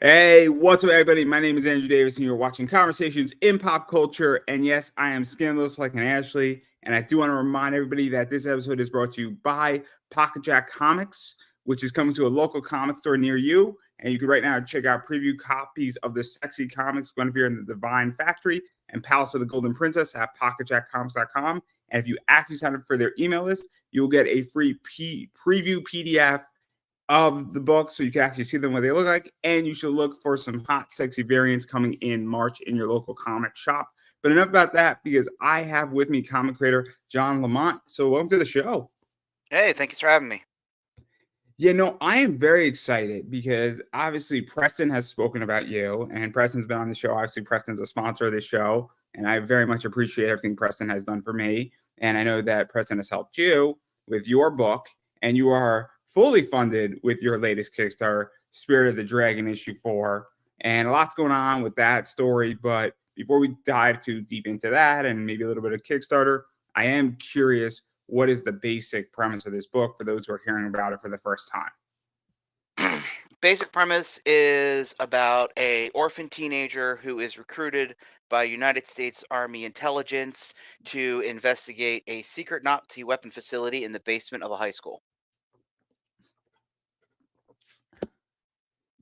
Hey, what's up, everybody? My name is Andrew Davis, and you're watching Conversations in Pop Culture. And yes, I am scandalous like an Ashley. And I do want to remind everybody that this episode is brought to you by Pocket Jack Comics, which is coming to a local comic store near you. And you can right now check out preview copies of the sexy comics Guinevere and the Divine Factory and Palace of the Golden Princess at pocketjackcomics.com. And if you actually sign up for their email list, you'll get a free preview PDF of the book so you can actually see them what they look like. And you should look for some hot, sexy variants coming in March in your local comic shop. But enough about that because I have with me comic creator John Lamont. So welcome to the show. Hey, thank you for having me. Yeah, no, I am very excited because obviously Preston has spoken about you and Preston's been on the show. Obviously, Preston's a sponsor of this show, and I very much appreciate everything Preston has done for me. And I know that Preston has helped you with your book, and you are fully funded with your latest Kickstarter, Spirit of the Dragon issue 4. And a lot's going on with that story. But before we dive too deep into that and maybe a little bit of Kickstarter, I am curious, what is the basic premise of this book for those who are hearing about it for the first time? Basic premise is about a orphan teenager who is recruited by United States Army intelligence to investigate a secret Nazi weapon facility in the basement of a high school.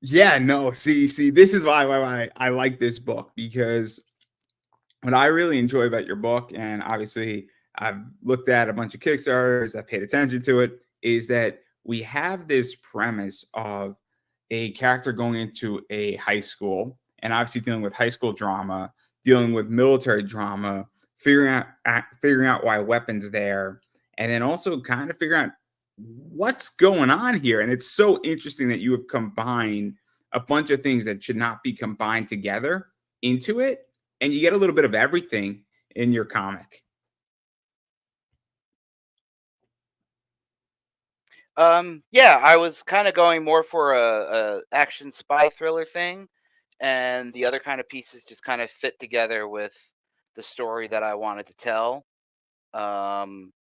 Yeah, no, see, this is why I like this book because what I really enjoy about your book, and obviously I've looked at a bunch of Kickstarters, I've paid attention to it, is that we have this premise of a character going into a high school and obviously dealing with high school drama, dealing with military drama, figuring out why weapons there, and then also kind of figuring out what's going on here. And it's so interesting that you have combined a bunch of things that should not be combined together into it, and you get a little bit of everything in your comic. Yeah, I was kind of going more for a action spy thriller thing, and the other kind of pieces just kind of fit together with the story that I wanted to tell. Um,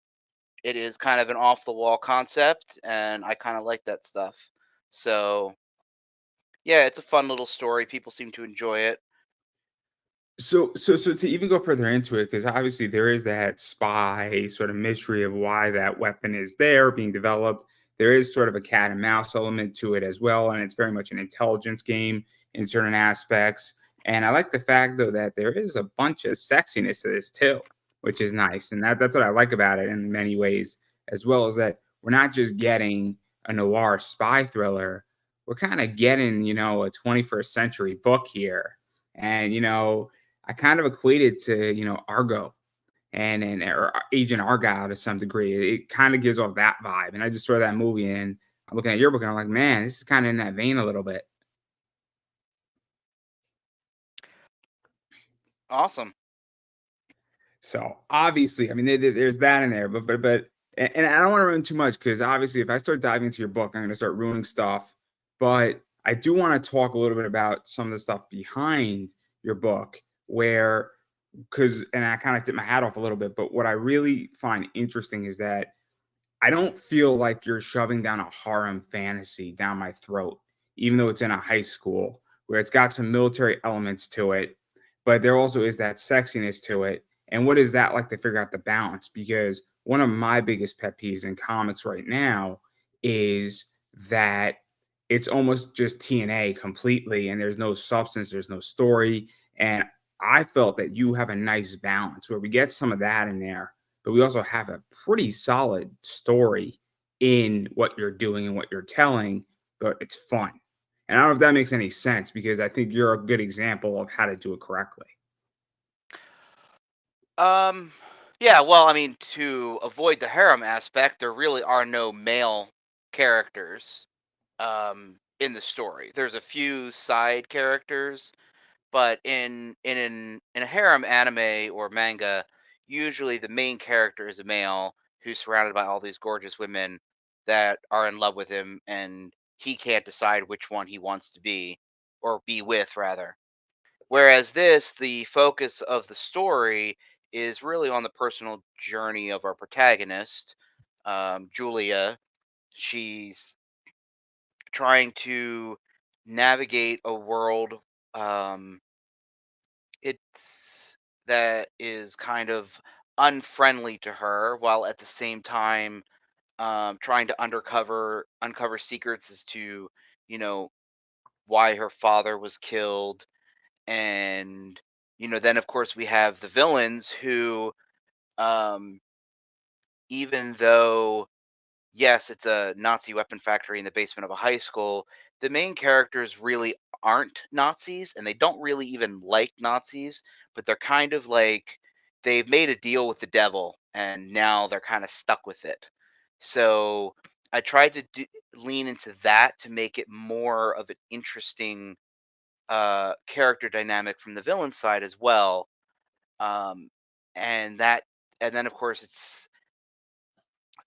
it is kind of an off the wall concept, and I kind of like that stuff. So yeah, it's a fun little story. People seem to enjoy it. So to even go further into it, because obviously there is that spy sort of mystery of why that weapon is there being developed. There is sort of a cat and mouse element to it as well, and it's very much an intelligence game in certain aspects. And I like the fact though that there is a bunch of sexiness to this too, which is nice. And that's what I like about it in many ways, as well as that we're not just getting a noir spy thriller, we're kind of getting, a 21st century book here. And I kind of equated to, Argo and or Agent Argyle to some degree. It kind of gives off that vibe. And I just saw that movie and I'm looking at your book and I'm like, man, this is kind of in that vein a little bit. Awesome. So obviously, I mean, there's that in there, and I don't want to ruin too much because obviously, if I start diving into your book, I'm going to start ruining stuff. But I do want to talk a little bit about some of the stuff behind your book, where because and I kind of tip my hat off a little bit, but what I really find interesting is that I don't feel like you're shoving down a harem fantasy down my throat, even though it's in a high school where it's got some military elements to it, but there also is that sexiness to it. And what is that like to figure out the balance? Because one of my biggest pet peeves in comics right now is that it's almost just TNA completely, and there's no substance, there's no story. And I felt that you have a nice balance where we get some of that in there, but we also have a pretty solid story in what you're doing and what you're telling, but it's fun. And I don't know if that makes any sense because I think you're a good example of how to do it correctly. Um, yeah, well, I mean, to avoid the harem aspect, there really are no male characters in the story. There's a few side characters, but in a harem anime or manga, usually the main character is a male who's surrounded by all these gorgeous women that are in love with him, and he can't decide which one he wants to be or be with rather. Whereas this, the focus of the story is really on the personal journey of our protagonist, Julia. She's trying to navigate a world, um, it's that is kind of unfriendly to her, while at the same time trying to uncover secrets as to, you know, why her father was killed. And then of course we have the villains who, um even though, yes, it's a Nazi weapon factory in the basement of a high school, the main characters really aren't Nazis, and they don't really even like Nazis, but they're kind of like, they've made a deal with the devil and now they're kind of stuck with it. So I tried to lean into that to make it more of an interesting character dynamic from the villain side as well. Um, and that, and then of course it's,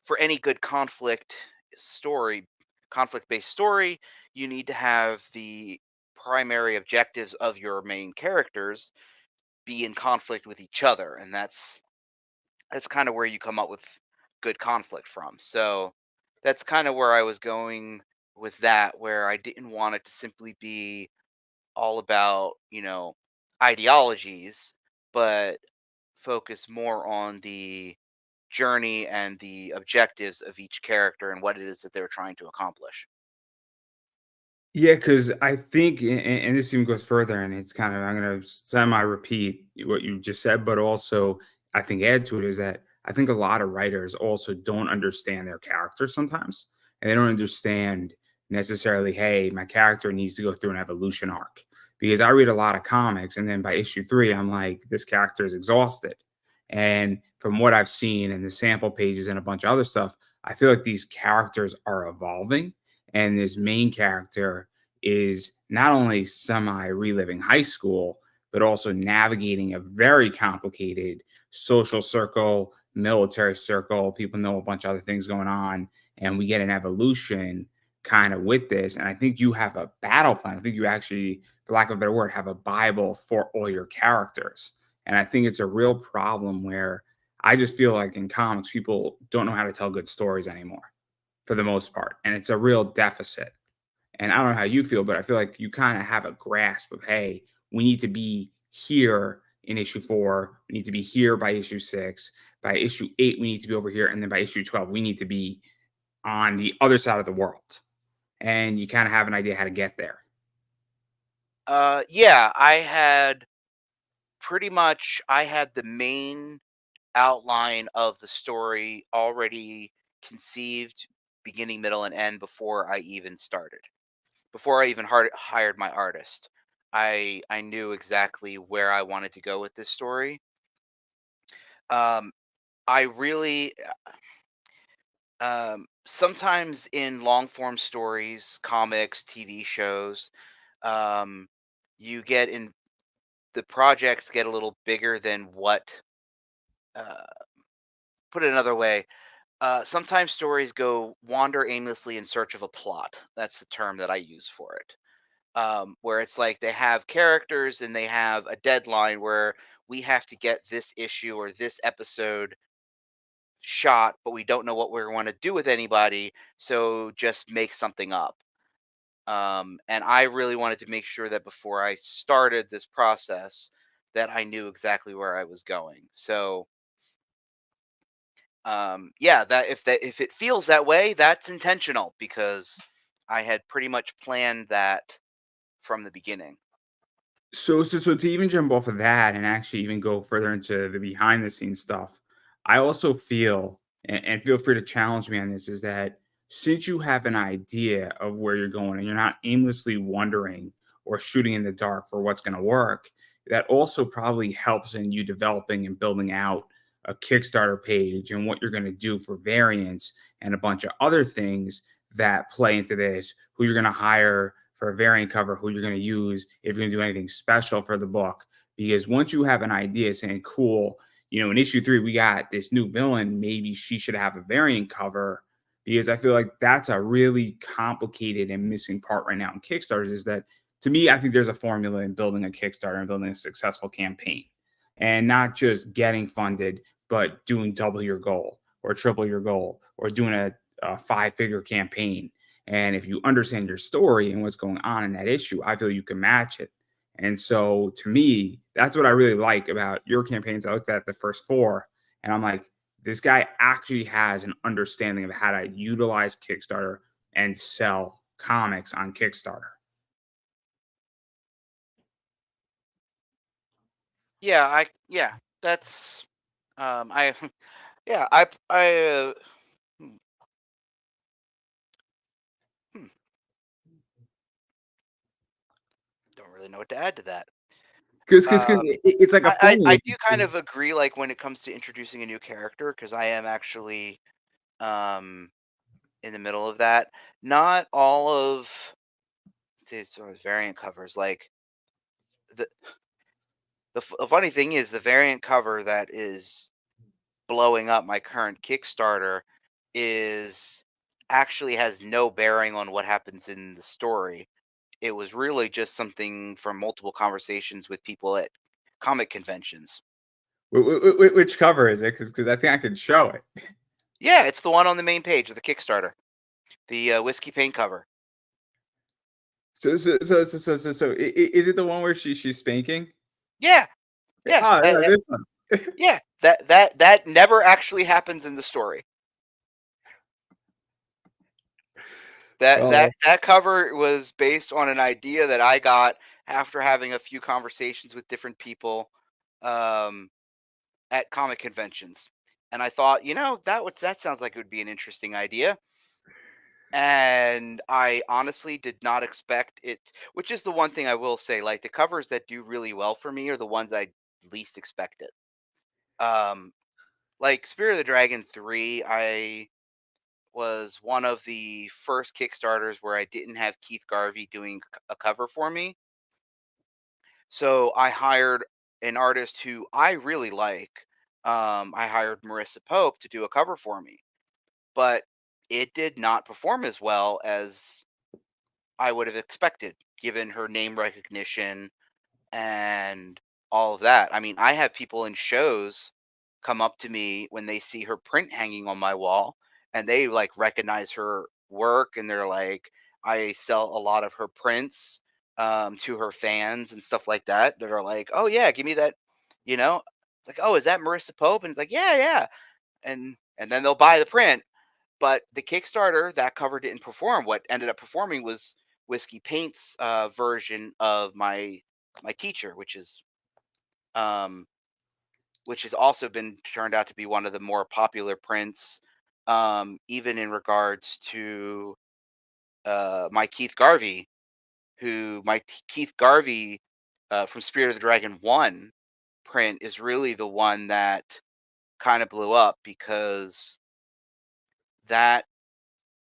for any good story, conflict based story, you need to have the primary objectives of your main characters be in conflict with each other, and that's kind of where you come up with good conflict from. So that's kind of where I was going with that, where I didn't want it to simply be all about, ideologies, but focus more on the journey and the objectives of each character and what it is that they're trying to accomplish. Yeah, because I think, and this even goes further, and it's kind of, I'm going to semi-repeat what you just said, but also I think add to it is that I think a lot of writers also don't understand their characters sometimes, and they don't understand necessarily, hey, my character needs to go through an evolution arc. Because I read a lot of comics, and then by issue three, I'm like, this character is exhausted. And from what I've seen in the sample pages and a bunch of other stuff, I feel like these characters are evolving, and this main character is not only semi reliving high school, but also navigating a very complicated social circle, military circle. People know a bunch of other things going on, and we get an evolution kind of with this. And I think you have a battle plan. I think you actually, for lack of a better word, have a Bible for all your characters. And I think it's a real problem where I just feel like in comics, people don't know how to tell good stories anymore for the most part. And it's a real deficit. And I don't know how you feel, but I feel like you kind of have a grasp of, hey, we need to be here in issue four. We need to be here by issue six. By issue eight, we need to be over here. And then by issue 12, we need to be on the other side of the world. And you kind of have an idea how to get there. Yeah, I had the main outline of the story already conceived, beginning, middle, and end before I even started. Before I even hired my artist, I knew exactly where I wanted to go with this story. Um, I really sometimes in long form stories, comics, TV shows, um, you get in the projects get a little bigger than what. Uh, Put it another way, sometimes stories go wander aimlessly in search of a plot. That's the term that I use for it. Where it's like they have characters and they have a deadline where we have to get this issue or this episode shot, but we don't know what we want to do with anybody, so just make something up. And I really wanted to make sure that before I started this process, that I knew exactly where I was going. So, yeah, that if it feels that way, that's intentional because I had pretty much planned that from the beginning. So to even jump off of that and actually even go further into the behind the scenes stuff, I also feel, and feel free to challenge me on this, is that since you have an idea of where you're going and you're not aimlessly wondering or shooting in the dark for what's going to work, that also probably helps in you developing and building out a Kickstarter page and what you're going to do for variants and a bunch of other things that play into this, who you're going to hire for a variant cover, who you're going to use, if you're going to do anything special for the book. Because once you have an idea saying, cool, in issue three, we got this new villain, maybe she should have a variant cover. Because I feel like that's a really complicated and missing part right now in Kickstarters is that, to me, I think there's a formula in building a Kickstarter and building a successful campaign and not just getting funded, but doing double your goal or triple your goal or doing a five-figure campaign. And if you understand your story and what's going on in that issue, I feel you can match it. And so to me, that's what I really like about your campaigns. I looked at the first four and I'm like, this guy actually has an understanding of how to utilize Kickstarter and sell comics on Kickstarter. Yeah, that's I yeah, hmm, hmm, don't really know what to add to that. Because Um, it's like a I formula. do kind of agree, like when it comes to introducing a new character, because I am actually um in the middle of that. Not all of these sort of variant covers, like the the funny thing is the variant cover that is blowing up my current Kickstarter is actually has no bearing on what happens in the story. It was really just something from multiple conversations with people at comic conventions. Which cover is it? Because I think I can show it. Yeah, it's the one on the main page of the Kickstarter, the whiskey paint cover. Is it the one where she's spanking? Yeah, yes, Oh, yeah, this one. yeah, that never actually happens in the story. Oh, That cover was based on an idea that I got after having a few conversations with different people um, at comic conventions, and I thought, that sounds like it would be an interesting idea. And I honestly did not expect it, which is the one thing I will say. Like the covers that do really well for me are the ones I least expected. Um, like Spirit of the Dragon 3, I was one of the first Kickstarters where I didn't have Keith Garvey doing a cover for me. So I hired an artist who I really like. I hired Marissa Pope to do a cover for me, but it did not perform as well as I would have expected, given her name recognition and all of that. I mean, I have people in shows come up to me when they see her print hanging on my wall and they like recognize her work and they're like, I sell a lot of her prints to her fans and stuff like that that are like, oh yeah, give me that, you know. It's like, oh, is that Marissa Pope? And it's like, yeah, yeah. And then they'll buy the print. But the Kickstarter, that cover didn't perform. What ended up performing was Whiskey Paint's version of my teacher, um, which has also been turned out to be one of the more popular prints, even in regards to my Keith Garvey, Keith Garvey from Spirit of the Dragon 1 print is really the one that kind of blew up because that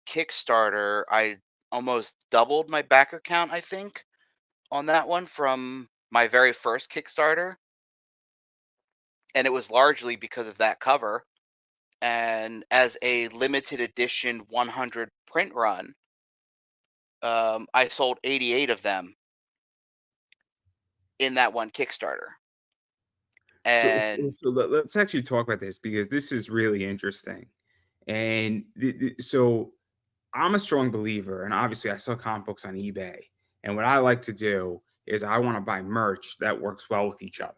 Kickstarter, I almost doubled my backer count, I think, on that one from my very first Kickstarter. And it was largely because of that cover. And as a limited edition 100 print run, I sold 88 of them in that one Kickstarter. And let's actually talk about this because this is really interesting. And so I'm a strong believer, and obviously I sell comic books on eBay. And what I like to do is I want to buy merch that works well with each other.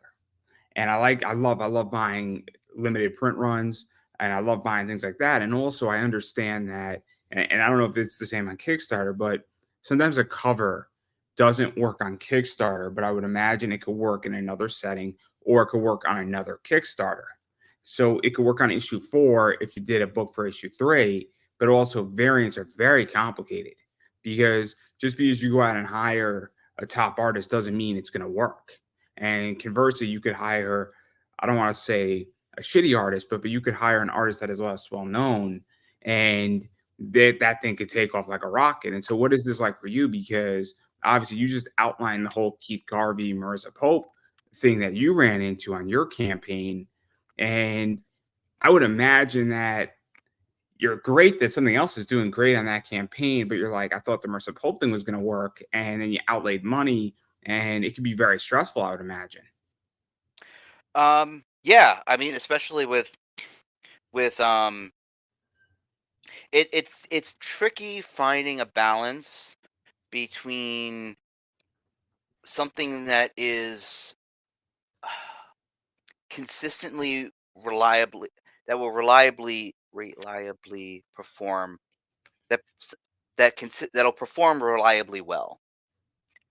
And I love buying limited print runs, and I love buying things like that. And also I understand that, and I don't know if it's the same on Kickstarter, but sometimes a cover doesn't work on Kickstarter, but I would imagine it could work in another setting or it could work on another Kickstarter. So it could work on issue 4 if you did a book for issue 3, but also variants are very complicated because just because you go out and hire a top artist doesn't mean it's going to work. And conversely, you could hire, I don't want to say a shitty artist, but you could hire an artist that is less well known and that thing could take off like a rocket. And so, what is this like for you? Because obviously, you just outlined the whole Keith Garvey, Marissa Pope thing that you ran into on your campaign. And I would imagine that you're great that something else is doing great on that campaign, but you're like, I thought the Mercer Pope thing was going to work. And then you outlaid money and it could be very stressful, I would imagine. yeah, I mean, especially with It's tricky finding a balance between something that is consistently reliably that will reliably perform that that'll perform reliably well.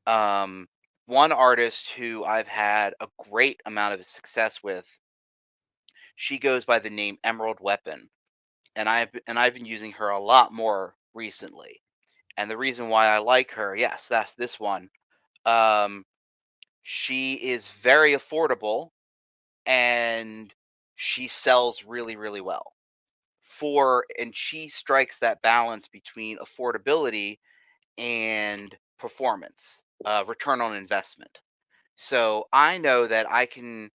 Um, One artist who I've had a great amount of success with, she goes by the name Emerald Weapon, and I've been using her a lot more recently. And the reason why I like her, yes, that's this one. Um, she is very affordable and she sells really, really well. And she strikes that balance between affordability and performance, return on investment. So I know that I can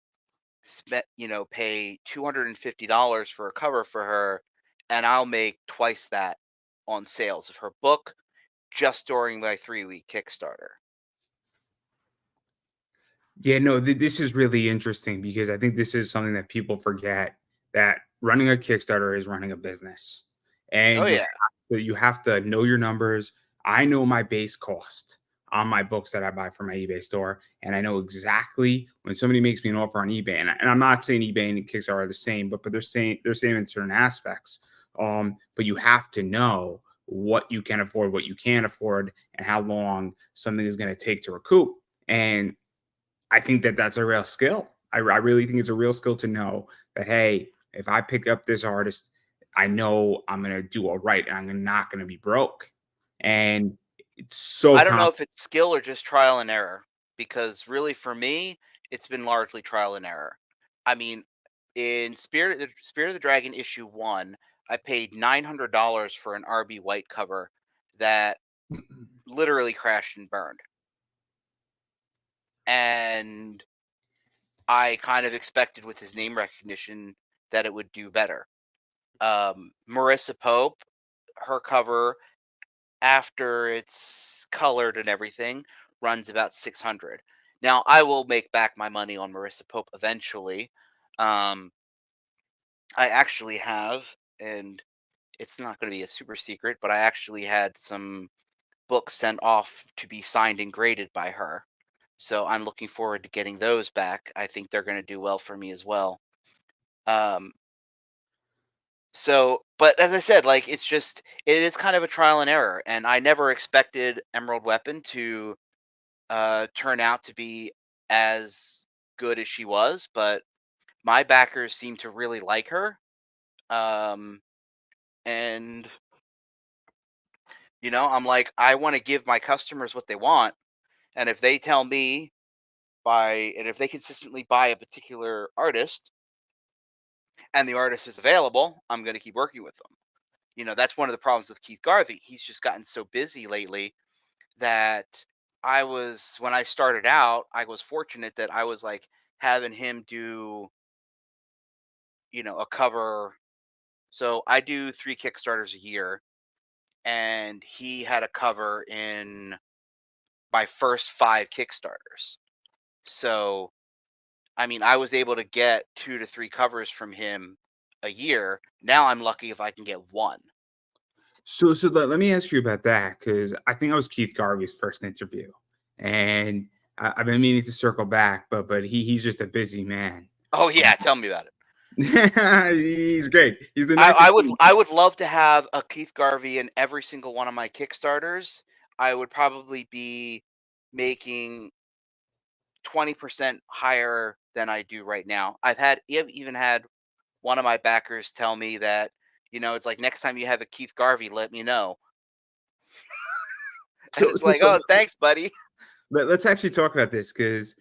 pay $250 for a cover for her, and I'll make twice that on sales of her book just during my 3-week Kickstarter. Yeah, no, this is really interesting because I think this is something that people forget, that running a Kickstarter is running a business, Oh and yeah. you have to know your numbers. I know my base cost on my books that I buy from my eBay store, and I know exactly when somebody makes me an offer on eBay, and I'm not saying eBay and Kickstarter are the same, but they're same in certain aspects. But you have to know what you can afford, what you can't afford, and how long something is going to take to recoup. And I think that that's a real skill. I really think it's a real skill to know that, hey, if I pick up this artist, I know I'm going to do all right and I'm not going to be broke. And it's so I don't know complicated. if it's skill or just trial and error, because really for me, it's been largely trial and error. I mean, in Spirit of the Dragon issue 1, I paid $900 for an RB White cover that literally crashed and burned. And I kind of expected with his name recognition that it would do better. Marissa Pope, her cover after it's colored and everything runs about 600. Now I will make back my money on Marissa Pope eventually. Um, I actually have, and it's not going to be a super secret, but I actually had some books sent off to be signed and graded by her. So I'm looking forward to getting those back. I think they're going to do well for me as well. Um, but as I said, like it is kind of a trial and error, and I never expected Emerald Weapon to turn out to be as good as she was, but my backers seem to really like her. Um, and I'm like, I want to give my customers what they want, and if they tell me and if they consistently buy a particular artist and the artist is available, I'm going to keep working with them. That's one of the problems with Keith Garvey. He's just gotten so busy lately that when I started out, I was fortunate that I was like having him do, a cover. So I do 3 Kickstarters a year, and he had a cover in my first 5 Kickstarters. So, I mean, I was able to get 2 to 3 covers from him a year. Now I'm lucky if I can get 1. So let me ask you about that, because I think I was Keith Garvey's first interview, and I've been meaning to circle back, but he's just a busy man. Oh yeah, tell me about it. He's great. He's the I, I nicest would dude. I would love to have a Keith Garvey in every single one of my Kickstarters. I would probably be making 20% higher than I do right now. I've even had one of my backers tell me that, it's like next time you have a Keith Garvey, let me know. And So it's so like, so oh, thanks, buddy. let's actually talk about this, because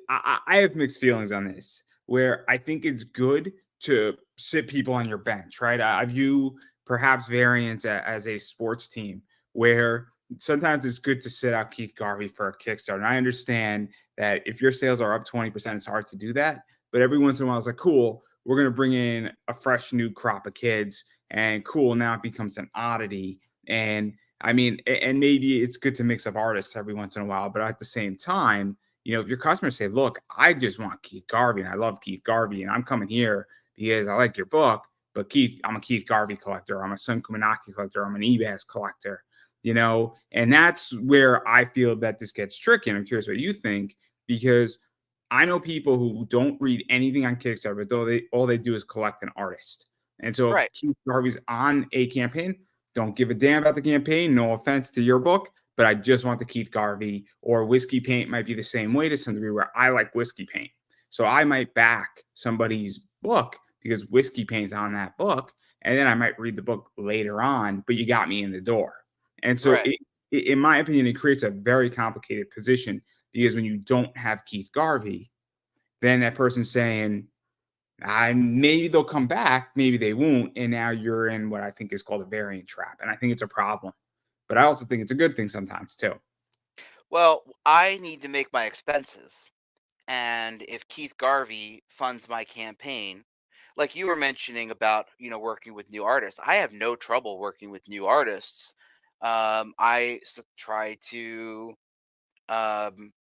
I have mixed feelings on this. Where I think it's good to sit people on your bench, right? I view perhaps variance as a sports team, where sometimes it's good to sit out Keith Garvey for a Kickstarter. And I understand that if your sales are up 20%, it's hard to do that. But every once in a while, it's like, cool, we're going to bring in a fresh new crop of kids. And cool, now it becomes an oddity. And I mean, and maybe it's good to mix up artists every once in a while, but at the same time, if your customers say, look, I just want Keith Garvey and I love Keith Garvey and I'm coming here because I like your book, but I'm a Keith Garvey collector. I'm a Sun Kumanaki collector. I'm an Ebas collector, and that's where I feel that this gets tricky. And I'm curious what you think, because I know people who don't read anything on Kickstarter, but all they do is collect an artist. And so if Right. Keith Garvey's on a campaign, don't give a damn about the campaign. No offense to your book, but I just want the Keith Garvey. Or Whiskey Paint might be the same way to some degree, where I like Whiskey Paint. So I might back somebody's book because Whiskey Paint's on that book, and then I might read the book later on, but you got me in the door. And so Right. in my opinion, it creates a very complicated position, because when you don't have Keith Garvey, then that person's saying, maybe they'll come back, maybe they won't. And now you're in what I think is called a variant trap. And I think it's a problem. But I also think it's a good thing sometimes too. Well, I need to make my expenses. And if Keith Garvey funds my campaign, like you were mentioning about, working with new artists, I have no trouble working with new artists. Try to,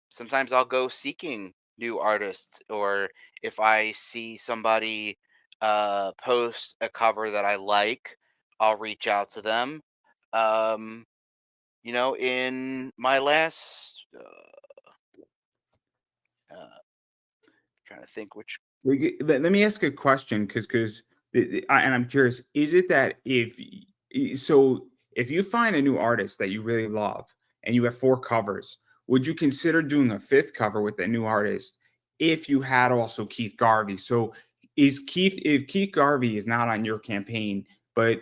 sometimes I'll go seeking new artists, or if I see somebody post a cover that I like, I'll reach out to them. Um, in my last, uh, trying to think which. Let me ask a question, because and I'm curious, is it that if you find a new artist that you really love and you have 4 covers, would you consider doing a 5th cover with that new artist if you had also Keith Garvey? So if Keith Garvey is not on your campaign, but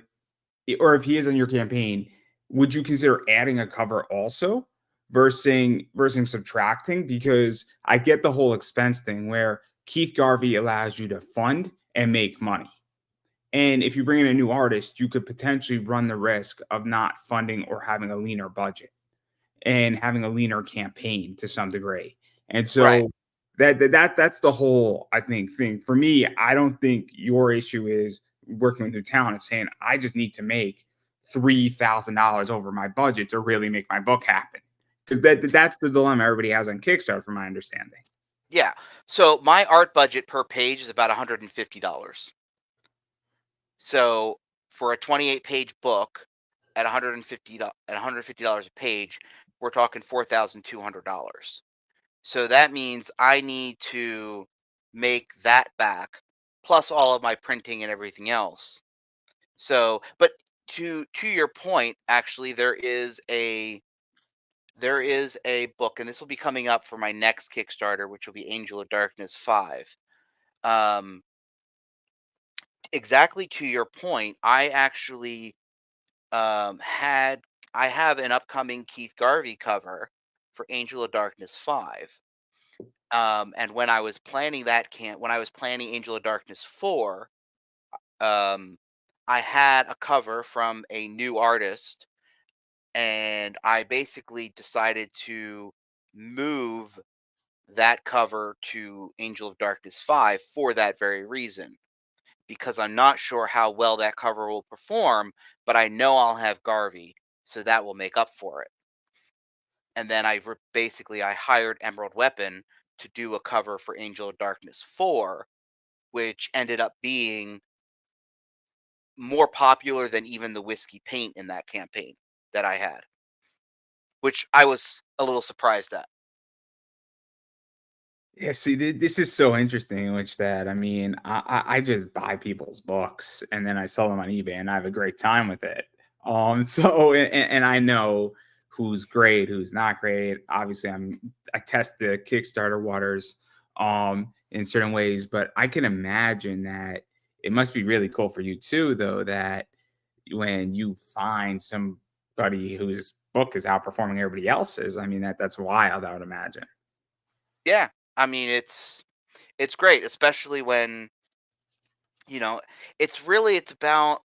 or if he is on your campaign, would you consider adding a cover also versus subtracting? Because I get the whole expense thing where Keith Garvey allows you to fund and make money. And if you bring in a new artist, you could potentially run the risk of not funding or having a leaner budget and having a leaner campaign to some degree. And Right. so that's the whole, I think, thing. For me, I don't think your issue is working with new talent and saying I just need to make $3,000 over my budget to really make my book happen. Because that's the dilemma everybody has on Kickstarter, from my understanding. Yeah. So my art budget per page is about $150. So for a 28-page book at $150 a page, we're talking $4,200. So that means I need to make that back plus all of my printing and everything else. So, but to your point, actually there is a book, and this will be coming up for my next Kickstarter, which will be Angel of Darkness 5. Um, exactly to your point, had I have an upcoming Keith Garvey cover for Angel of Darkness 5. And when I was planning Angel of Darkness 4, um, I had a cover from a new artist, and I basically decided to move that cover to Angel of Darkness 5 for that very reason, because I'm not sure how well that cover will perform, but I know I'll have Garvey, so that will make up for it. And then basically I hired Emerald Weapon to do a cover for Angel of Darkness 4, which ended up being more popular than even the Whiskey Paint in that campaign that I had, which I was a little surprised at. Yeah, see, this is so interesting. In which that, I mean, I just buy people's books and then I sell them on eBay, and I have a great time with it. So and I know who's great, who's not great. Obviously, I test the Kickstarter waters, in certain ways, but I can imagine that it must be really cool for you too, though, that when you find somebody whose book is outperforming everybody else's. I mean, that's wild, I would imagine. Yeah, I mean it's great, especially when you know it's about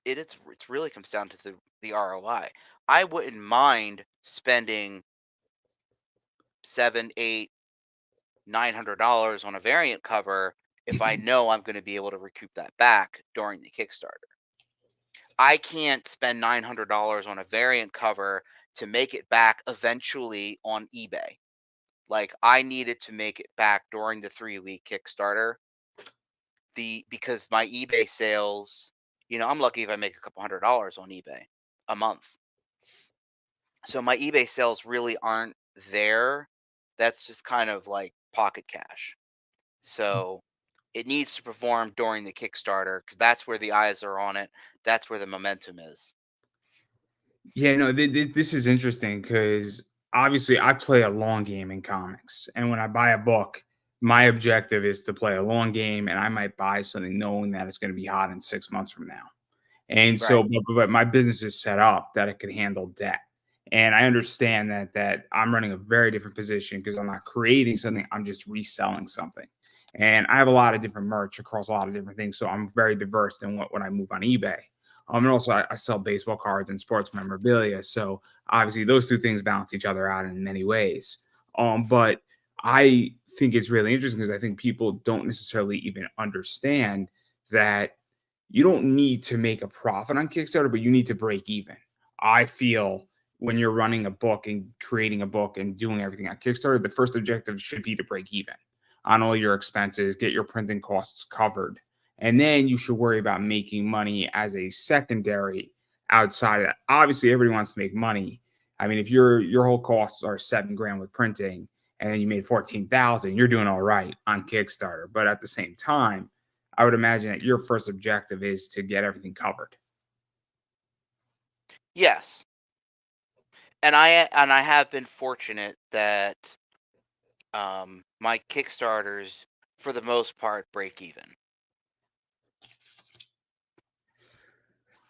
it's really comes down to the ROI. I wouldn't mind spending 7, 8, $900 on a variant cover if I know I'm going to be able to recoup that back during the Kickstarter. I can't spend $900 on a variant cover to make it back eventually on eBay. Like I needed to make it back during the 3-week Kickstarter. because my eBay sales, I'm lucky if I make a couple $100 on eBay a month. So my eBay sales really aren't there. That's just kind of like pocket cash. So it needs to perform during the Kickstarter because that's where the eyes are on it. That's where the momentum is. Yeah, no, this is interesting because obviously I play a long game in comics, and when I buy a book, my objective is to play a long game, and I might buy something knowing that it's going to be hot in 6 months from now. And so, Right. but my business is set up that it can handle debt. And I understand that I'm running a very different position because I'm not creating something, I'm just reselling something. And I have a lot of different merch across a lot of different things. So I'm very diverse in what when I move on eBay. And also I sell baseball cards and sports memorabilia. So obviously those two things balance each other out in many ways. But I think it's really interesting because I think people don't necessarily even understand that you don't need to make a profit on Kickstarter, but you need to break even. I feel when you're running a book and creating a book and doing everything on Kickstarter, the first objective should be to break even on all your expenses, get your printing costs covered. And then you should worry about making money as a secondary outside of that. Obviously, everybody wants to make money. I mean, if your whole costs are 7 grand with printing and then you made 14,000, you're doing all right on Kickstarter. But at the same time, I would imagine that your first objective is to get everything covered. Yes. And I have been fortunate that my Kickstarters, for the most part, break even.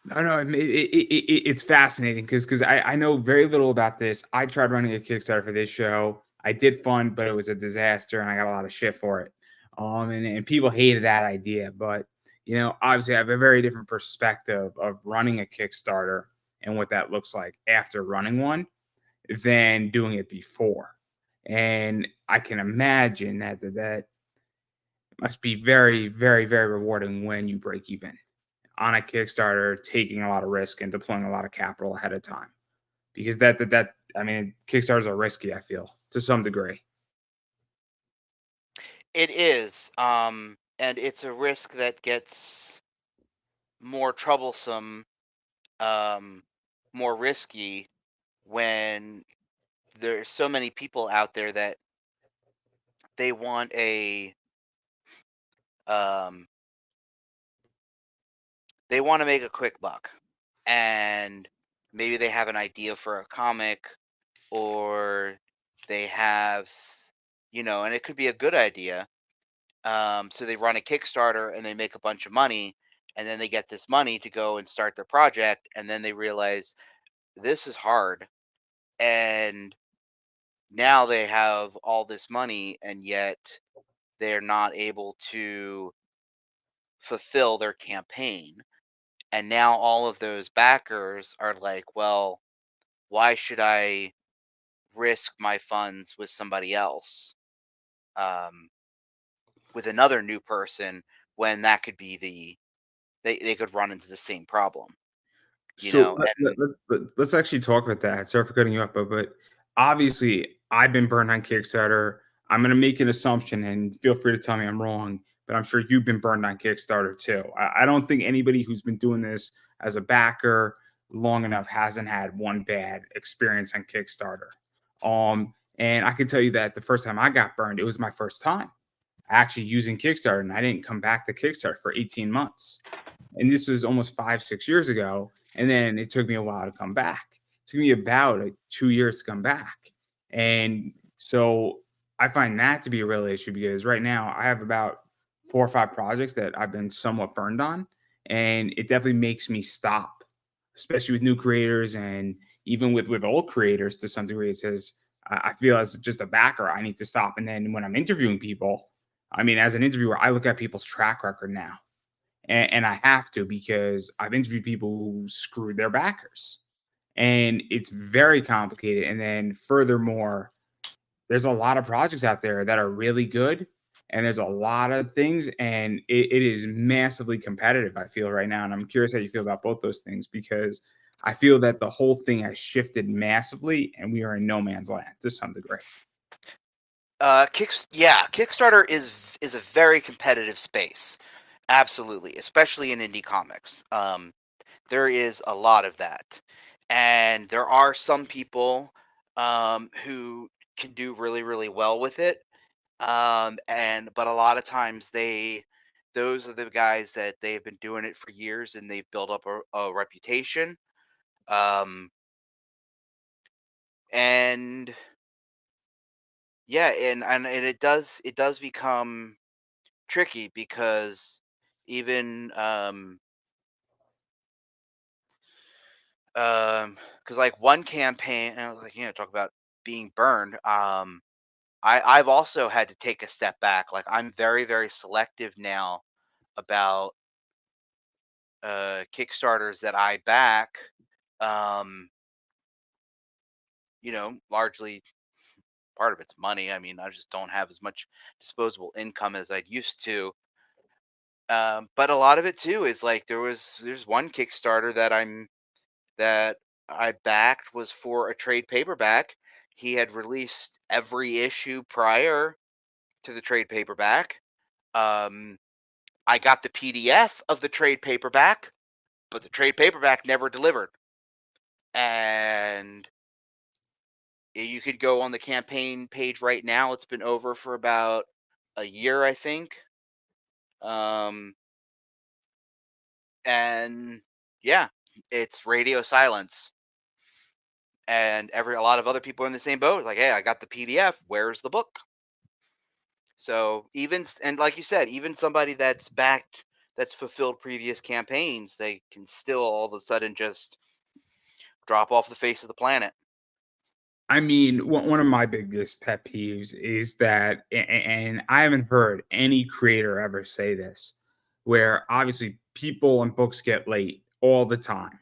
No, no, it's fascinating because I know very little about this. I tried running a Kickstarter for this show. I did fund, but it was a disaster, and I got a lot of shit for it. And people hated that idea, but obviously, I have a very different perspective of running a Kickstarter and what that looks like after running one than doing it before. And I can imagine that must be very, very, very rewarding when you break even on a Kickstarter, taking a lot of risk and deploying a lot of capital ahead of time. Because that I mean, Kickstarters are risky, I feel, to some degree. It is, and it's a risk that gets more troublesome, um, more risky when there's so many people out there that they want um, they want to make a quick buck, and maybe they have an idea for a comic, or they have, and it could be a good idea. So they run a Kickstarter and they make a bunch of money, and then they get this money to go and start their project, and then they realize this is hard, and now they have all this money, and yet they're not able to fulfill their campaign. And now all of those backers are like, well, why should I risk my funds with somebody else, um, with another new person, when that could be they could run into the same problem, So and let's actually talk about that. Sorry for cutting you up, but obviously I've been burned on Kickstarter. I'm going to make an assumption, and feel free to tell me I'm wrong. But I'm sure you've been burned on Kickstarter too. I don't think anybody who's been doing this as a backer long enough hasn't had one bad experience on Kickstarter. And I can tell you that the first time I got burned, it was my first time actually using Kickstarter, and I didn't come back to Kickstarter for 18 months. And this was almost 5, 6 years ago. And then it took me a while to come back. It took me about 2 years to come back. And so I find that to be a real issue because right now I have about 4 or 5 projects that I've been somewhat burned on. And it definitely makes me stop, especially with new creators and even with old creators to some degree. It says, I feel as just a backer, I need to stop. And then when I'm interviewing people, I mean, as an interviewer, I look at people's track record now, and I have to because I've interviewed people who screwed their backers, and it's very complicated. And then furthermore, there's a lot of projects out there that are really good, and there's a lot of things, and it is massively competitive. I feel right now, and I'm curious how you feel about both those things because I feel that the whole thing has shifted massively, and we are in no man's land to some degree. Kickstarter is a very competitive space. Absolutely, especially in indie comics. There is a lot of that, and there are some people who can do really, really well with it. And but a lot of times those are the guys that they've been doing it for years and they've built up a reputation. Um, and yeah, and it does become tricky because even because like one campaign, and I was like, talk about being burned. I've also had to take a step back. Like I'm very, very selective now about Kickstarters that I back. Um, largely part of it's money. I mean, I just don't have as much disposable income as I'd used to. But a lot of it too is like there's one Kickstarter that I backed was for a trade paperback. He had released every issue prior to the trade paperback. Um, I got the PDF of the trade paperback, but the trade paperback never delivered. And you could go on the campaign page right now. It's been over for about a year, I think. Um, and yeah, it's radio silence. And a lot of other people are in the same boat. It's like, hey, I got the PDF. Where's the book? So and like you said, even somebody that's fulfilled previous campaigns, they can still all of a sudden just drop off the face of the planet. I mean, one of my biggest pet peeves is that, and I haven't heard any creator ever say this, where obviously people and books get late all the time.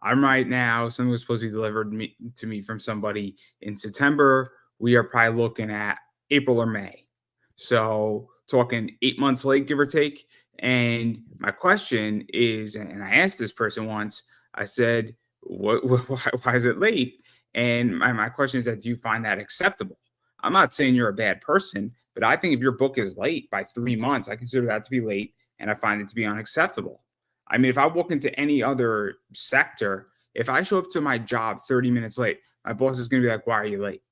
I'm right now, something was supposed to be delivered to me from somebody in September. We are probably looking at April or May. So talking 8 months late, give or take. And my question is, and I asked this person once, I said, why is it late? And my question is that, do you find that acceptable? I'm not saying you're a bad person, but I think if your book is late by 3 months, I consider that to be late and I find it to be unacceptable. I mean, if I walk into any other sector, if I show up to my job 30 minutes late, my boss is going to be like, "Why are you late?"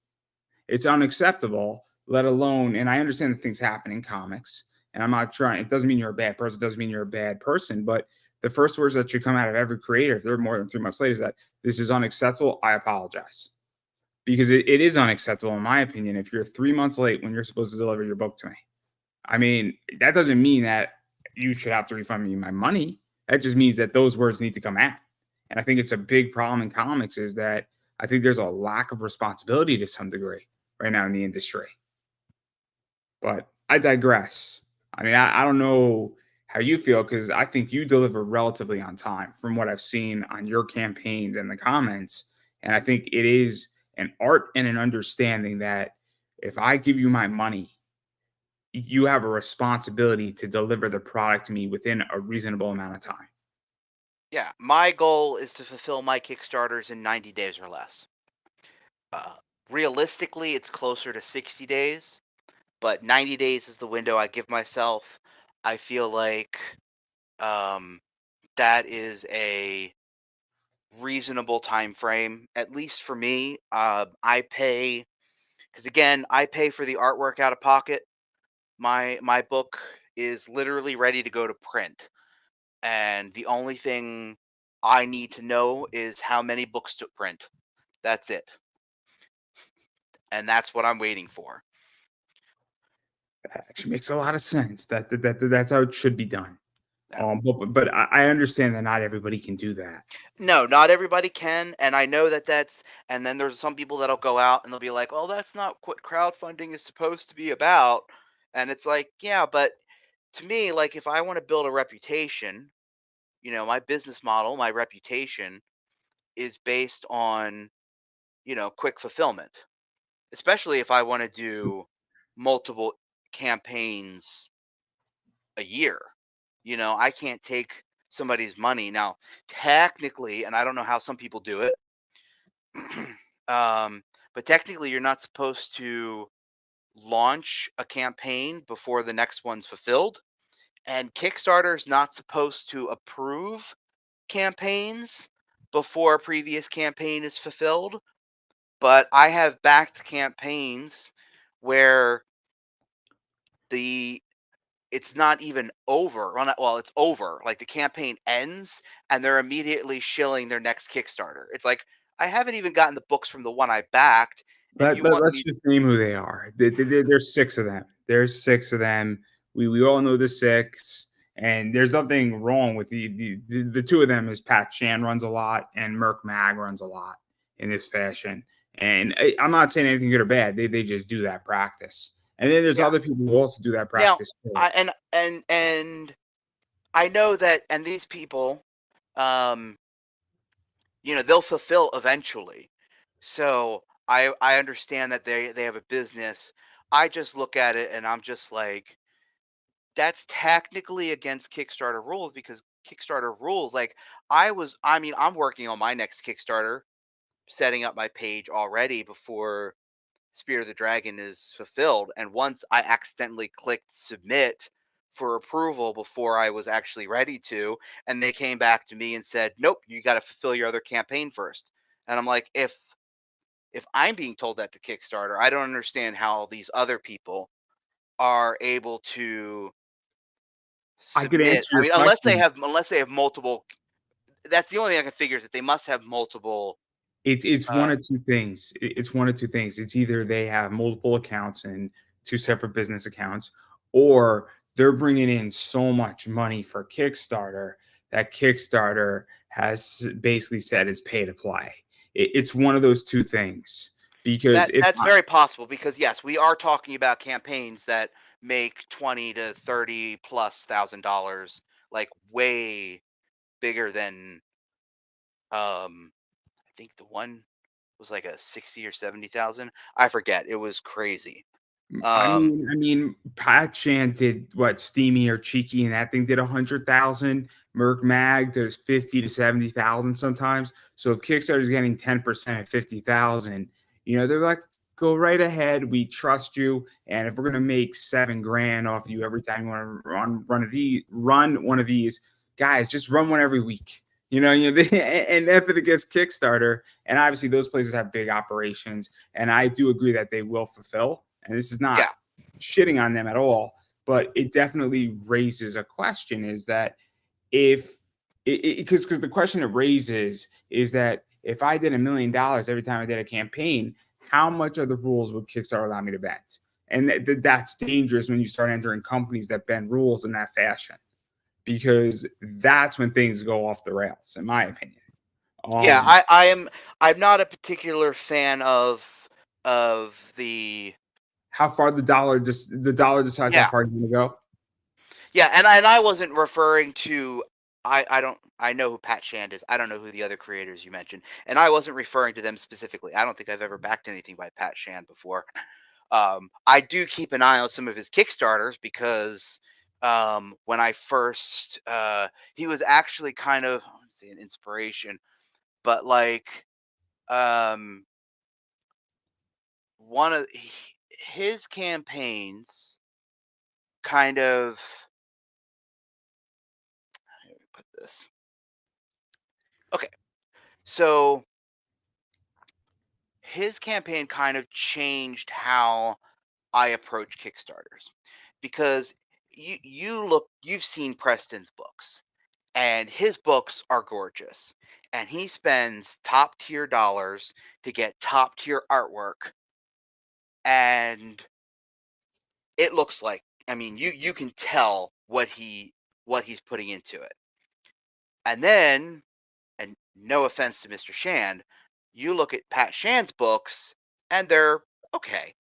It's unacceptable, let alone, and I understand that things happen in comics, and I'm not trying, it doesn't mean you're a bad person, it doesn't mean you're a bad person, but the first words that should come out of every creator, if they're more than 3 months late, is that this is unacceptable. I apologize. Because it is unacceptable, in my opinion, if you're 3 months late when you're supposed to deliver your book to me. I mean, that doesn't mean that you should have to refund me my money. That just means that those words need to come out. And I think it's a big problem in comics is that I think there's a lack of responsibility to some degree right now in the industry. But I digress. I mean, I don't know how you feel because I think you deliver relatively on time from what I've seen on your campaigns and the comments. And I think it is an art and an understanding that if I give you my money, you have a responsibility to deliver the product to me within a reasonable amount of time. Yeah, my goal is to fulfill my Kickstarters in 90 days or less. Uh, Realistically, it's closer to 60 days, but 90 days is the window I give myself. I feel like um, that is a reasonable time frame, at least for me. I pay because again, I pay for the artwork out of pocket. My book is literally ready to go to print, and the only thing I need to know is how many books to print. That's it, and that's what I'm waiting for. That actually makes a lot of sense. That's how it should be done. Yeah. But I understand that not everybody can do that. No, not everybody can, and I know that and then there's some people that'll go out and they'll be like, "Oh, that's not what crowdfunding is supposed to be about." And it's like, yeah, but to me, like if I want to build a reputation, my business model, my reputation is based on, quick fulfillment, especially if I want to do multiple campaigns a year. I can't take somebody's money. Now, technically, and I don't know how some people do it, um, but technically, you're not supposed to launch a campaign before the next one's fulfilled. and Kickstarter's not supposed to approve campaigns before a previous campaign is fulfilled, but I have backed campaigns where the it's not even over. Well, it's over. Like the campaign ends and they're immediately shilling their next Kickstarter. It's like I haven't even gotten the books from the one I backed, and you want Let's me? just name who they are. There's 6 of them. There's 6 of them. We all know the 6, and there's nothing wrong with the 2 of them is Pat Chan runs a lot and Merc Mag runs a lot in this fashion. And I'm not saying anything good or bad. They just do that practice. And then there's Yeah. other people who also do that Now, practice too. and I know that, and these people, um, they'll fulfill eventually. So I understand that they have a business. I just look at it and I'm just like, that's technically against Kickstarter rules, because Kickstarter rules, like, I'm working on my next Kickstarter, setting up my page already before Spear of the Dragon is fulfilled. And once I accidentally clicked submit for approval before I was actually ready to, and they came back to me and said, "Nope, you got to fulfill your other campaign first." And I'm like, if I'm being told that to Kickstarter, I don't understand how these other people are able to I could submit. answer I your mean, question. unless they have multiple. That's the only thing I can figure, is that they must have multiple. It's one Uh, of 2 things. It's one of 2 things. It's either they have multiple accounts and 2 separate business accounts, or they're bringing in so much money for Kickstarter that Kickstarter has basically said it's pay to play. It's one of those 2 things because if that's very possible, because yes, we are talking about campaigns that make 20 to 30 plus $1,000, like way bigger than, I think the one was like a 60 or 70,000. I forget. It was crazy. Um Pat Chan did what Steamy or Cheeky, and that thing did 100,000. Merc Mag does 50 to 70,000 sometimes. So if Kickstarter is getting 10% at 50,000, they're like, go right ahead. We trust you, and if we're gonna make 7 grand off you every time you want to run one of these, guys, just run one every week. And after it gets Kickstarter, and obviously those places have big operations, and I do agree that they will fulfill. And this is not yeah. shitting on them at all, but it definitely raises a question: is that if because the question it raises is that if I did $1 million every time I did a campaign, how much of the rules would Kickstarter allow me to bend? And that's dangerous when you start entering companies that bend rules in that fashion, because that's when things go off the rails, in my opinion. Yeah, Um, I'm not a particular fan of the. how far the dollar decides how Yeah. far you want to go. Yeah, and I wasn't referring to. I don't. I know who Pat Shand is. I don't know who the other creators you mentioned, and I wasn't referring to them specifically. I don't think I've ever backed anything by Pat Shand before. I do keep an eye on some of his Kickstarters, because when I first, he was actually kind of, I wouldn't say an inspiration, but like, um, one of his campaigns kind of. How do we put this? Okay, so his campaign kind of changed how I approach Kickstarters, because you've seen Preston's books, and his books are gorgeous, and he spends top tier dollars to get top tier artwork, and it looks like, I mean, you can tell what he's putting into it. And then, and no offense to Mr. Shand, you look at Pat Shand's books and they're okay.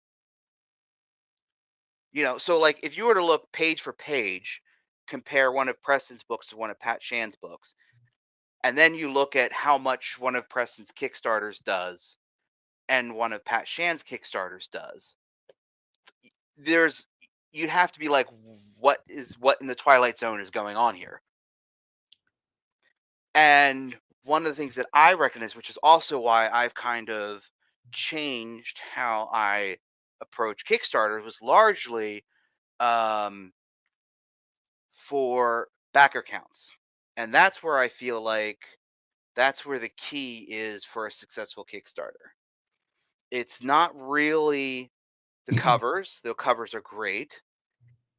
So like, if you were to look page for page, compare one of Preston's books to one of Pat Shand's books, and then you look at how much one of Preston's Kickstarters does and one of Pat Shand's Kickstarters does, there's you'd have to be like, what in the Twilight Zone is going on here? And one of the things that I recognize, which is also why I've kind of changed how I approach Kickstarter, was largely, um, for backer counts. And that's where I feel like that's where the key is for a successful Kickstarter. It's not really the covers. The covers are great.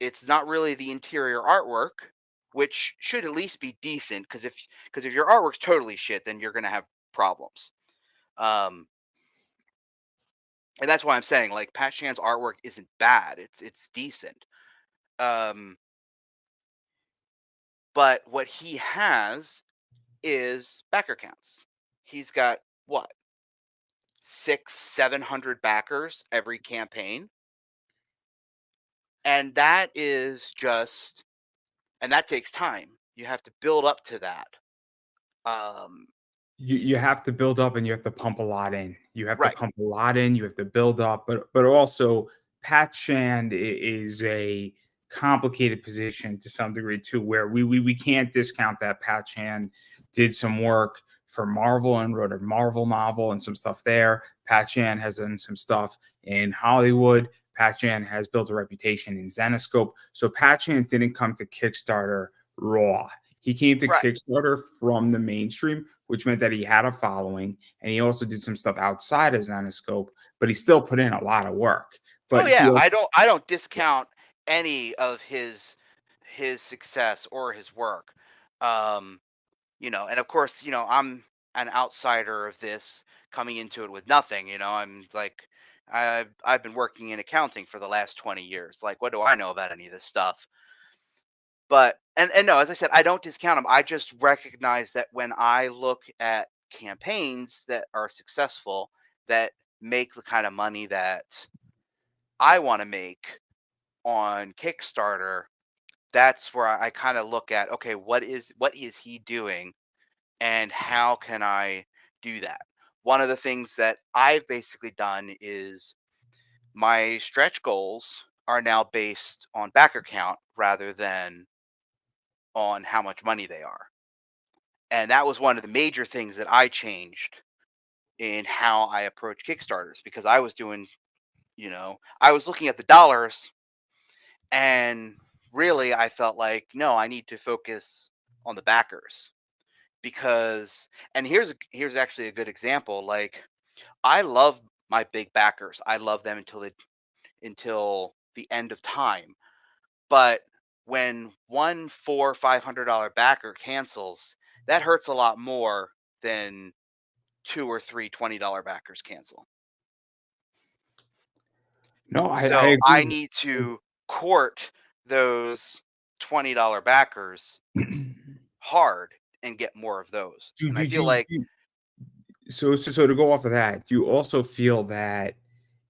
It's not really the interior artwork, which should at least be decent. Because if your artwork's totally shit, then you're gonna have problems. Um, and that's why I'm saying like Pat Shan's artwork isn't bad. It's decent. Um, but what he has is backer counts. He's got what, 700 backers every campaign, and that is just, and that takes time. You have to build up to that. Um, You have to build up and you have to pump a lot in. You have to right. pump a lot in, you have to build up, but also Pat Shand is a complicated position to some degree too, where we can't discount that Pat Shand did some work for Marvel and wrote a Marvel novel and some stuff there. Pat Shand has done some stuff in Hollywood. Pat Shand has built a reputation in Zenoscope. So Pat Shand didn't come to Kickstarter raw. He came to Right. Kickstarter from the mainstream, which meant that he had a following, and he also did some stuff outside of Zenoscope, but he still put in a lot of work. Oh But he yeah, also, I don't discount any of his success or his work. Um, and of course, I'm an outsider of this, coming into it with nothing. I'm like, I've been working in accounting for the last 20 years. Like, what do I know about any of this stuff? But and no, as I said, I don't discount them. I just recognize that when I look at campaigns that are successful, that make the kind of money that I want to make on Kickstarter, that's where I kind of look at, okay, what is he doing and how can I do that? One of the things that I've basically done is my stretch goals are now based on backer count rather than on how much money they are. And that was one of the major things that I changed in how I approach Kickstarters, because I was looking at the dollars, and really I felt like, no, I need to focus on the backers. Because, and here's actually a good example. Like, I love my big backers. I love them until the end of time. But when one $400-$500 backer cancels, that hurts a lot more than two or three $20 backers cancel. no, I So I agree. need to court those $20 backers hard and get more of those. do, And I do, feel do, like, do, so to go off of that, do you also feel that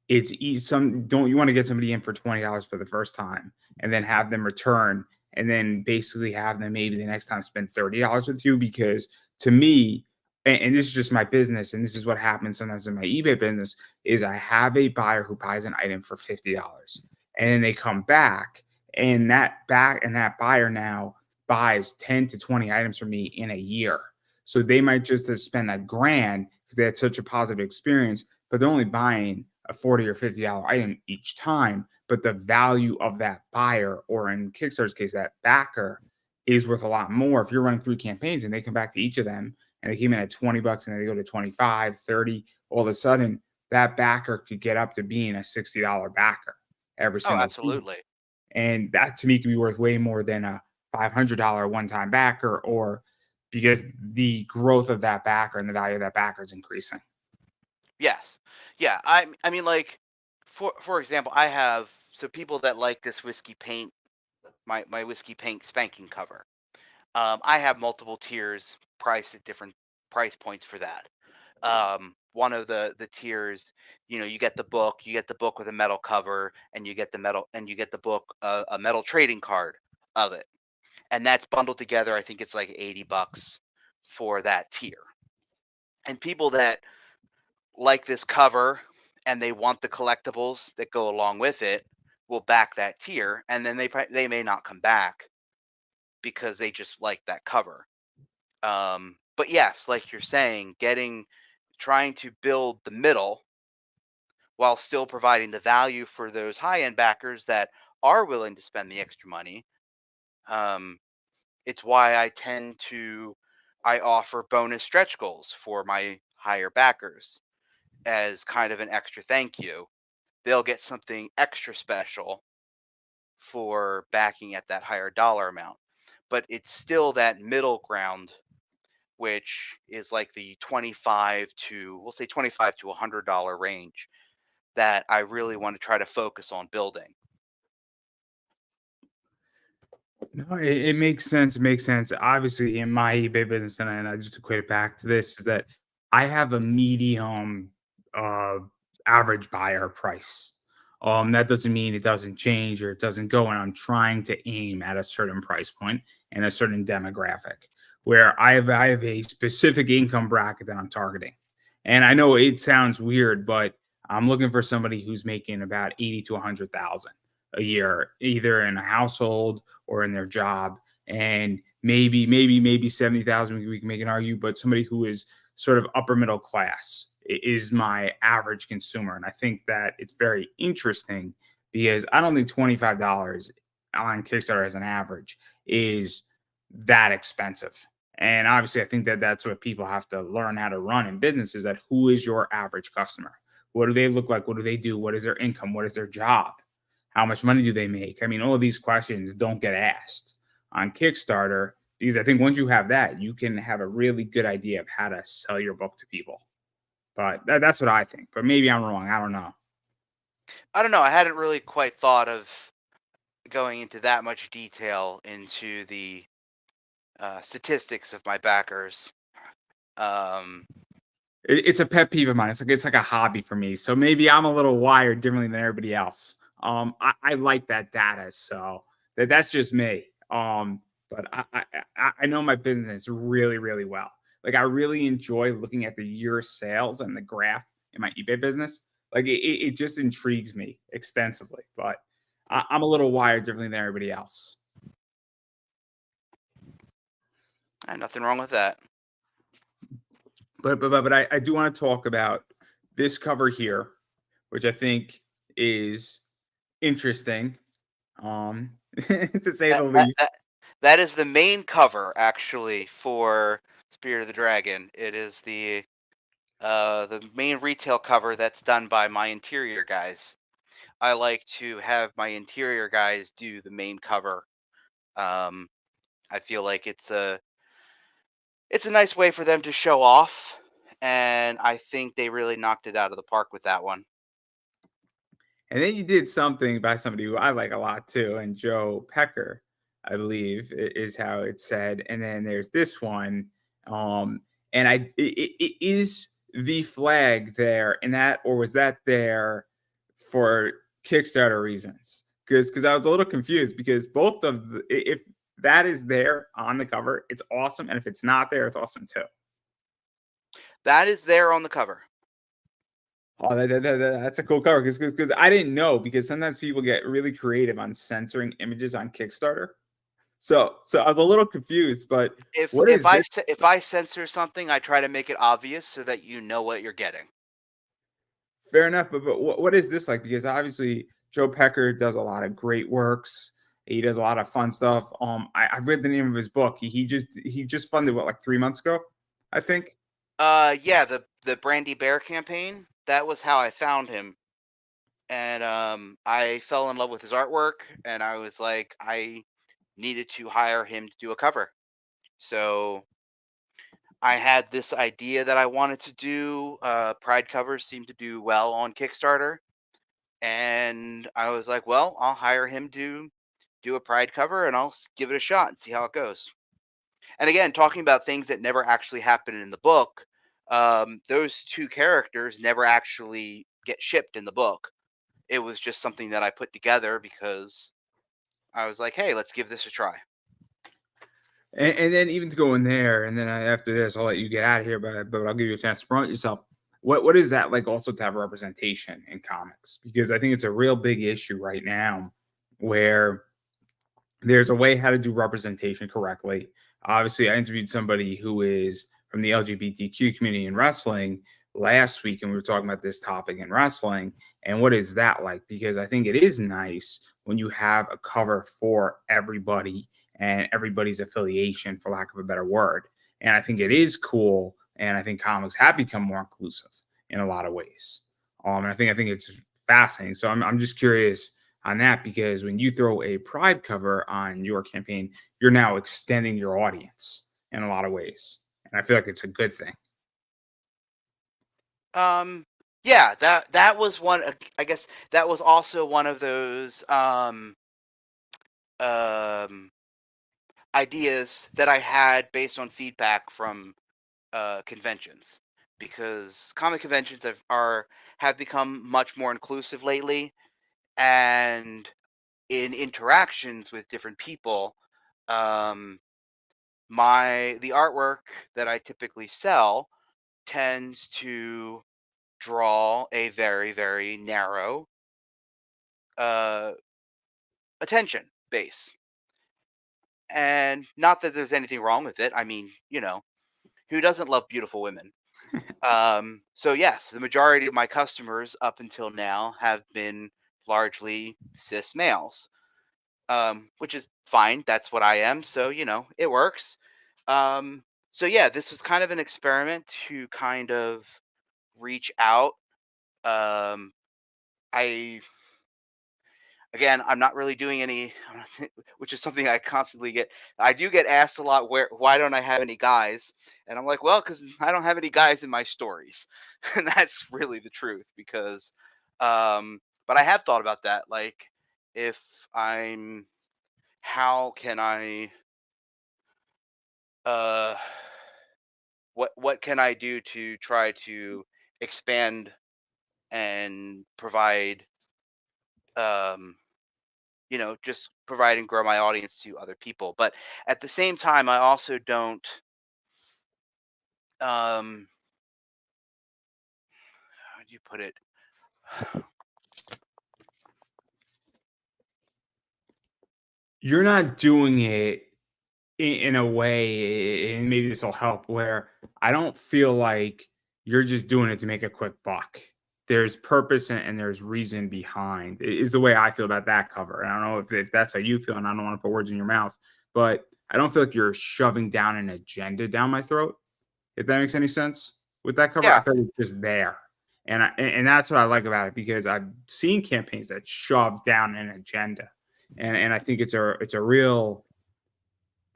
it's some don't you want to get somebody in for $20 for the first time and then have them return and then basically have them maybe the next time spend $30 with you? Because to me, and this is just my business, and this is what happens sometimes in my eBay business, is I have a buyer who buys an item for $50 and then they come back, and that buyer now buys 10 to 20 items from me in a year. So they might just have spent a grand because they had such a positive experience, but they're only buying a $40 or $50 item each time. But the value of that buyer, or in Kickstarter's case, that backer, is worth a lot more. If you're running 3 campaigns and they come back to each of them and they came in at $20 and then they go to 25, 30, all of a sudden that backer could get up to being a $60 backer every oh, single time. absolutely. And that to me could be worth way more than a $500 one-time backer, or because the growth of that backer and the value of that backer is increasing. Yes. Yeah. I mean, like, for example, I have, so people that like this whiskey paint, my whiskey paint spanking cover. I have multiple tiers priced at different price points for that. One of the tiers, you get the book with a metal cover, and you get the book, a metal trading card of it, and that's bundled together. I think it's like $80 for that tier. And people that like this cover and they want the collectibles that go along with it will back that tier, and then they may not come back because they just like that cover. But yes, like you're saying, trying to build the middle while still providing the value for those high end backers that are willing to spend the extra money. Um, it's why I offer bonus stretch goals for my higher backers as kind of an extra thank you. They'll get something extra special for backing at that higher dollar amount. But it's still that middle ground, which is like the 25 to $100 range, that I really want to try to focus on building. No, it makes sense. It makes sense. Obviously, in my eBay business, and I just equate it back to this, is that I have a medium uh, average buyer price. That doesn't mean it doesn't change or it doesn't go, and I'm trying to aim at a certain price point and a certain demographic where I have a specific income bracket that I'm targeting. And I know it sounds weird, but I'm looking for somebody who's making about 80 to 100,000 a year, either in a household or in their job, and maybe 70,000 we can make an argue, but somebody who is sort of upper middle class is my average consumer. And I think that it's very interesting because I don't think $25 on Kickstarter as an average is that expensive. And obviously, I think that that's what people have to learn how to run in business, is that who is your average customer? What do they look like? What do they do? What is their income? What is their job? How much money do they make? I mean, all of these questions don't get asked on Kickstarter because I think once you have that, you can have a really good idea of how to sell your book to people. But that's what I think. But maybe I'm wrong. I don't know. I don't know. I hadn't really quite thought of going into that much detail into the statistics of my backers. Um, It's a pet peeve of mine. It's like a hobby for me. So maybe I'm a little wired differently than everybody else. I like that data, so that's just me. But I know my business really really well. Like I really enjoy looking at the year sales and the graph in my eBay business. Like it just intrigues me extensively. But I'm a little wired differently than everybody else. nothing wrong with that. But I do want to talk about this cover here, which I think is interesting, to say the That that least. that that is the main cover actually for Spirit of the Dragon. It is the main retail cover that's done by my interior guys. I like to have my interior guys do the main cover. Um, I feel like it's a nice way for them to show off, and I think they really knocked it out of the park with that one. And then you did something by somebody who I like a lot too, and Joe Pecker, I believe, is how it's said. And then there's this one, um, and it is the flag there, and that, or was that there for Kickstarter reasons? Because I was a little confused because both of if that is there on the cover, it's awesome, and if it's not there, it's awesome too. That is there on the cover. Oh, that's a cool cover because I didn't know, because sometimes people get really creative on censoring images on Kickstarter. So I was a little confused, but If what if is I this? ce- if I censor something, I try to make it obvious so that you know what you're getting. Fair enough, but what is this like? Because obviously Joe Pecker does a lot of great works. He does a lot of fun stuff. I've read the name of his book. He just funded what, like 3 months ago, I think. Yeah, the Brandy Bear campaign. That was how I found him, and I fell in love with his artwork, and I was like, I needed to hire him to do a cover. So I had this idea that I wanted to do. Pride covers seem to do well on Kickstarter, and I was like, well, I'll hire him to do a Pride cover, and give it a shot and see how it goes. And again, talking about things that never actually happened in the book, those two characters never actually get shipped in the book. It was just something that I put together because I was like, hey, let's give this a try. And then even to go in there, and then after this, I'll let you get out of here, but I'll give you a chance to promote yourself. What is that like? Also to have representation in comics, because I think it's a real big issue right now, where there's a way how to do representation correctly. Obviously, I interviewed somebody who is from the LGBTQ community in wrestling last week, and we were talking about this topic in wrestling. And what is that like? Because I think it is nice when you have a cover for everybody and everybody's affiliation, for lack of a better word. And I think it is cool, and I think comics have become more inclusive in a lot of ways. And I think it's fascinating. So I'm just curious on that, because when you throw a pride cover on your campaign, you're now extending your audience in a lot of ways, and I feel like it's a good thing. Um, yeah, that was one. I guess that was also one of those um, ideas that I had based on feedback from conventions, because comic conventions have become much more inclusive lately, and in interactions with different people, um, the artwork that I typically sell tends to draw a very, very narrow uh, attention base. And not that there's anything wrong with it. I mean, who doesn't love beautiful women? So yes, the majority of my customers up until now have been largely cis males, which is fine. That's what I am. So, it works. Um, so yeah, this was kind of an experiment to kind of reach out. Um, I Again, I'm not really doing any, which is something I constantly get. I do get asked a lot, why don't I have any guys? And I'm like, well, because I don't have any guys in my stories, and that's really the truth. Because, but I have thought about that. Like, if I'm, how can I, uh, what can I do to try to expand and provide, um, just provide and grow my audience to other people. But at the same time, I also don't, how do you put it? You're not doing it in a way, and maybe this will help, where I don't feel like you're just doing it to make a quick buck. There's purpose and there's reason behind, is the way I feel about that cover. And I don't know if that's how you feel, and I don't want to put words in your mouth, but I don't feel like you're shoving down an agenda down my throat, if that makes any sense. With that cover, I Yeah, thought it was just there. And that's what I like about it, because I've seen campaigns that shove down an agenda. And I think it's a real,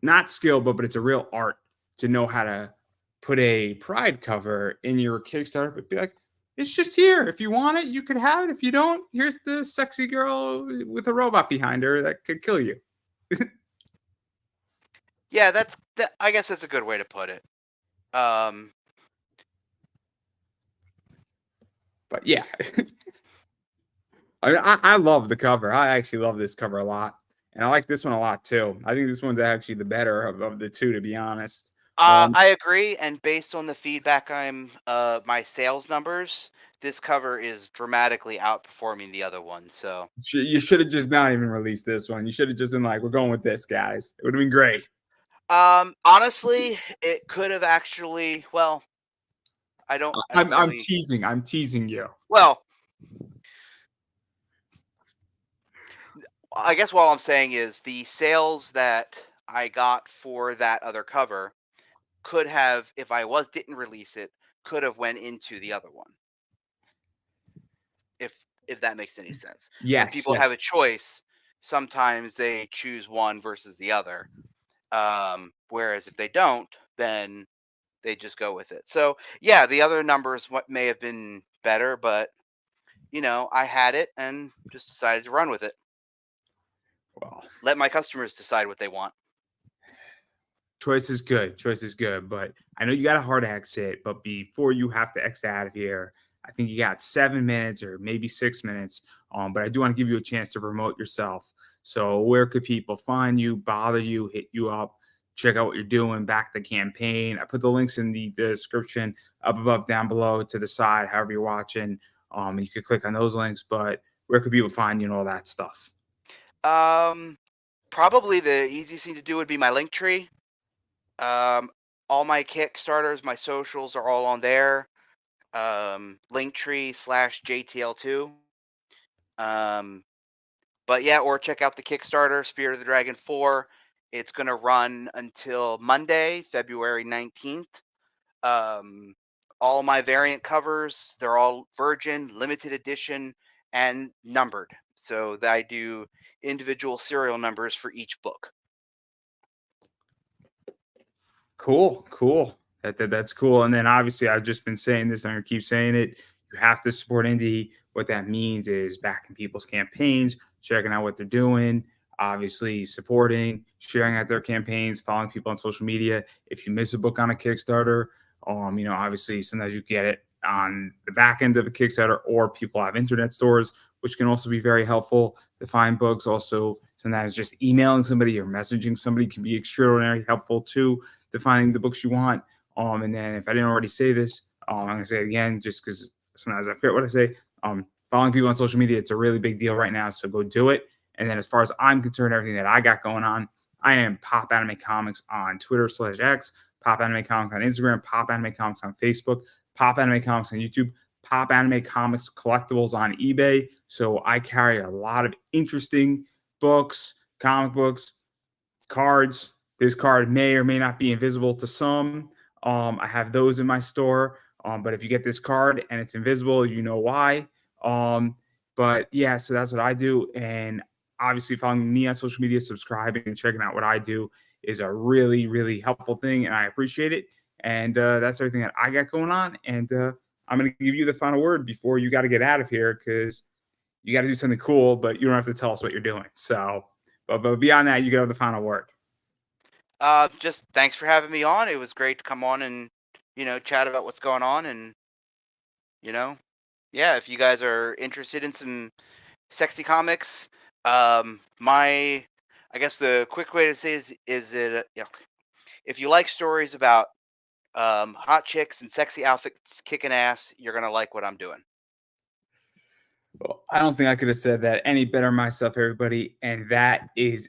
not skill, but it's a real art to know how to put a pride cover in your Kickstarter, but be like, it's just here. If you want it, you could have it. If you don't, here's the sexy girl with a robot behind her that could kill you. yeah, I guess that's a good way to put it. Um, But yeah, I love the cover. I actually love this cover a lot, and I like this one a lot too. I think this one's actually the better of the two, to be honest. I agree, and based on the feedback, my sales numbers, this cover is dramatically outperforming the other one. So, You should have just not even released this one. You should have just been like, "We're going with this, guys." It would have been great. honestly, it could have actually. Well, I don't I'm really. teasing. I'm teasing you. Well, I guess what I'm saying is the sales that I got for that other cover could have, if I didn't release it, could have went into the other one. If that makes any sense. When Yes, people have yes. a choice, sometimes they choose one versus the other. Whereas if they don't, then they just go with it. So yeah, the other numbers what may have been better, but I had it and just decided to run with it. Well, Let my customers decide what they want. choice is good. Choice is good. But I know you got a hard exit, but before you have to exit out of here, I think you got 7 minutes or maybe 6 minutes. But I do want to give you a chance to promote yourself. So where could people find you, bother you, hit you up, check out what you're doing, back the campaign? I put the links in the description, up above, down below, to the side, however you're watching. And you could click on those links. But where could people find you and all that stuff? Um, Probably the easiest thing to do would be my link tree. Um, all my Kickstarters, my socials are all on there. Linktree/JTL2. Um, but yeah, or check out the Kickstarter, Spirit of the Dragon 4. It's going to run until Monday, February 19th. Um, all my variant covers, they're all virgin, limited edition, and numbered. So that I do individual serial numbers for each book. Cool, cool. That's cool. And then obviously I've just been saying this, and I'm gonna keep saying it. You have to support indie. What that means is backing people's campaigns, checking out what they're doing, obviously supporting, sharing out their campaigns, following people on social media. If you miss a book on a Kickstarter, obviously sometimes you get it on the back end of a Kickstarter, or people have internet stores, which can also be very helpful to find books. Also, sometimes just emailing somebody or messaging somebody can be extraordinarily helpful too, to finding the books you want. And then if I didn't already say this, I'm gonna say it again, just because sometimes I forget what I say. Following people on social media, it's a really big deal right now, so go do it. And then as far as I'm concerned, everything that I got going on, I am Pop Anime Comics on Twitter/X, Pop Anime Comics on Instagram, Pop Anime Comics on Facebook, Pop Anime Comics on YouTube, Pop Anime Comics collectibles on eBay. So I carry a lot of interesting books, comic books, cards. This card may or may not be invisible to some. I have those in my store. But if you get this card and it's invisible, you know why. Um, but yeah, so that's what I do. And obviously, following me on social media, subscribing, and checking out what I do is a really, really helpful thing. And I appreciate it. And that's everything that I got going on. And I'm going to give you the final word before you got to get out of here, because you got to do something cool, but you don't have to tell us what you're doing. So, but beyond that, you got to have the final word. Just thanks for having me on. It was great to come on and chat about what's going on, and you know, yeah, if you guys are interested in some sexy comics, my I guess the quick way to say is that if you like stories about hot chicks and sexy outfits kicking ass, you're gonna like what I'm doing. Well, I don't think I could have said that any better myself, everybody. And that is